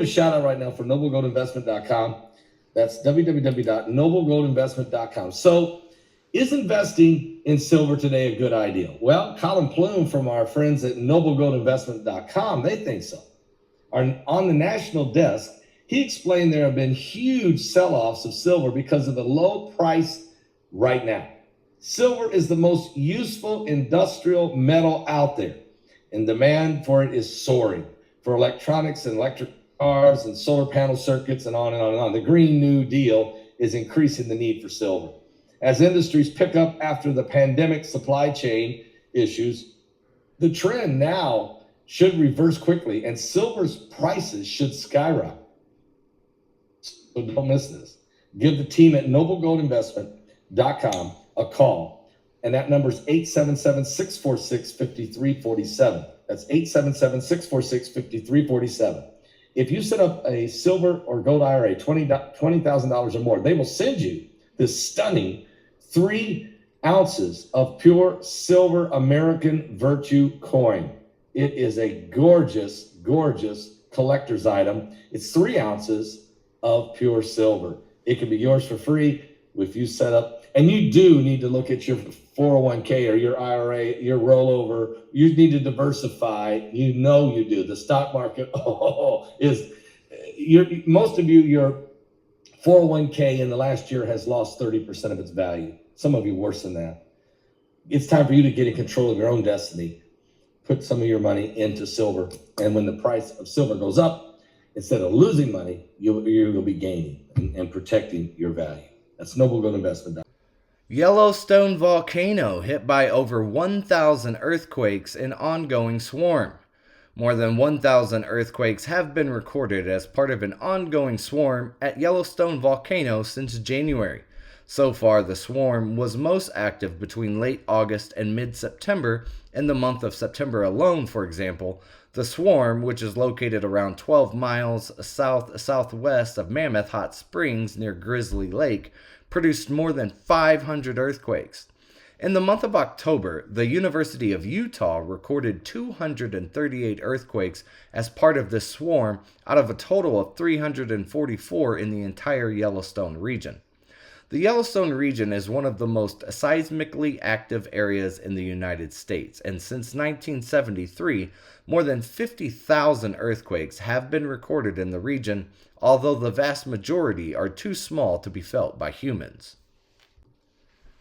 A shout out right now for noblegoldinvestment.com. That's www.noblegoldinvestment.com. So, is investing in silver today a good idea? Well, Colin Plume from our friends at noblegoldinvestment.com, they think so. On the national desk, he explained there have been huge sell-offs of silver because of the low price right now. Silver is the most useful industrial metal out there, and demand for it is soaring for electronics and electric cars and solar panel circuits and on and on and on. The Green New Deal is increasing the need for silver. As industries pick up after the pandemic supply chain issues, the trend now should reverse quickly and silver's prices should skyrocket. So don't miss this. Give the team at noblegoldinvestment.com a call. And that number is 877-646-5347. That's 877-646-5347. If you set up a silver or gold IRA, $20,000 or more, they will send you this stunning 3 ounces of pure silver American Virtue coin. It is a gorgeous, gorgeous collector's item. It's 3 ounces of pure silver. It can be yours for free if you set up, and you do need to look at your 401k or your IRA, your rollover. You need to diversify. You know you do. The stock market most of you, your 401k in the last year has lost 30% of its value. Some of you worse than that. It's time for you to get in control of your own destiny. Put some of your money into silver. And when the price of silver goes up, instead of losing money, you'll be gaining and protecting your value. That's noblegoldinvestment.com. Yellowstone volcano hit by over 1,000 earthquakes in ongoing swarm. More than 1,000 earthquakes have been recorded as part of an ongoing swarm at Yellowstone volcano since January. So far, the swarm was most active between late August and mid-September. In the month of September alone, for example, the swarm, which is located around 12 miles south-southwest of Mammoth Hot Springs near Grizzly Lake, produced more than 500 earthquakes. In the month of October, the University of Utah recorded 238 earthquakes as part of this swarm out of a total of 344 in the entire Yellowstone region. The Yellowstone region is one of the most seismically active areas in the United States, and since 1973, more than 50,000 earthquakes have been recorded in the region, although the vast majority are too small to be felt by humans.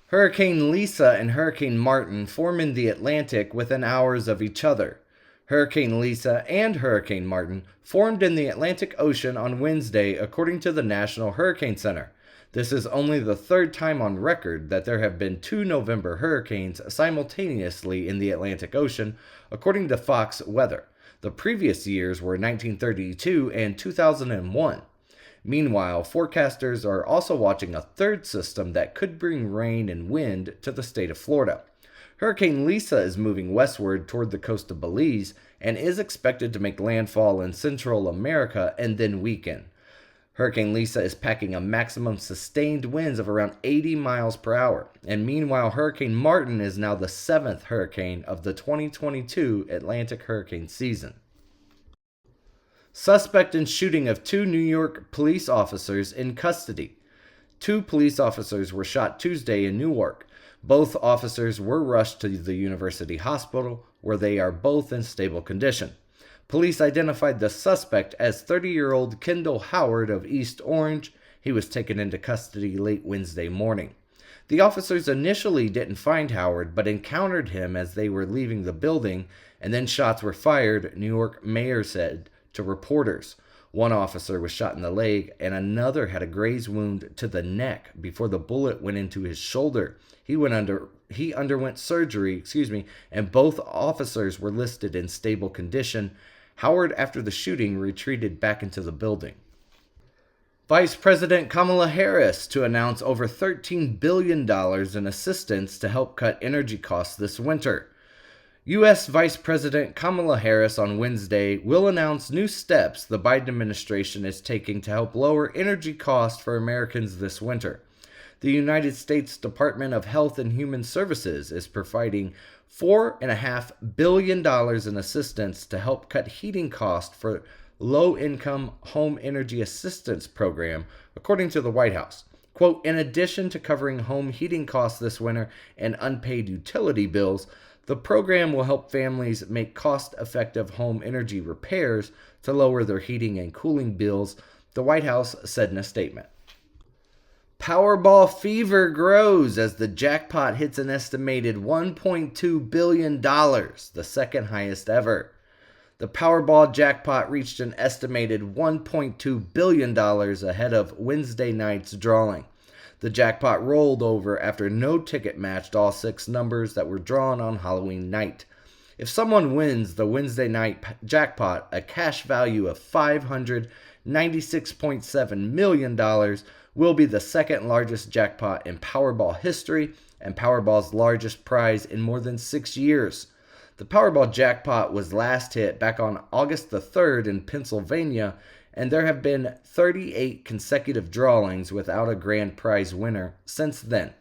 Hurricane Lisa and Hurricane Martin form in the Atlantic within hours of each other. Hurricane Lisa and Hurricane Martin formed in the Atlantic Ocean on Wednesday, according to the National Hurricane Center. This is only the 3rd time on record that there have been 2 November hurricanes simultaneously in the Atlantic Ocean, according to Fox Weather. The previous years were 1932 and 2001. Meanwhile, forecasters are also watching a 3rd system that could bring rain and wind to the state of Florida. Hurricane Lisa is moving westward toward the coast of Belize and is expected to make landfall in Central America and then weaken. Hurricane Lisa is packing a maximum sustained winds of around 80 miles per hour, and meanwhile Hurricane Martin is now the 7th hurricane of the 2022 Atlantic hurricane season. Suspect in shooting of 2 New York police officers in custody. 2 police officers were shot Tuesday in Newark. Both officers were rushed to the University Hospital, where they are both in stable condition. Police identified the suspect as 30-year-old Kendall Howard of East Orange. He was taken into custody late Wednesday morning. The officers initially didn't find Howard, but encountered him as they were leaving the building, and then shots were fired, New York mayor said to reporters. One officer was shot in the leg, and another had a graze wound to the neck before the bullet went into his shoulder. He underwent surgery, and both officers were listed in stable condition. Howard, after the shooting, retreated back into the building. Vice President Kamala Harris to announce over $13 billion in assistance to help cut energy costs this winter. U.S. Vice President Kamala Harris on Wednesday will announce new steps the Biden administration is taking to help lower energy costs for Americans this winter. The United States Department of Health and Human Services is providing $4.5 billion in assistance to help cut heating costs for low-income home energy assistance program, according to the White House. Quote, in addition to covering home heating costs this winter and unpaid utility bills, the program will help families make cost-effective home energy repairs to lower their heating and cooling bills, the White House said in a statement. Powerball fever grows as the jackpot hits an estimated $1.2 billion, the second highest ever. The Powerball jackpot reached an estimated $1.2 billion ahead of Wednesday night's drawing. The jackpot rolled over after no ticket matched all 6 numbers that were drawn on Halloween night. If someone wins the Wednesday night jackpot, a cash value of $596.7 million will be the second largest jackpot in Powerball history and Powerball's largest prize in more than 6 years. The Powerball jackpot was last hit back on August the 3rd in Pennsylvania, and there have been 38 consecutive drawings without a grand prize winner since then.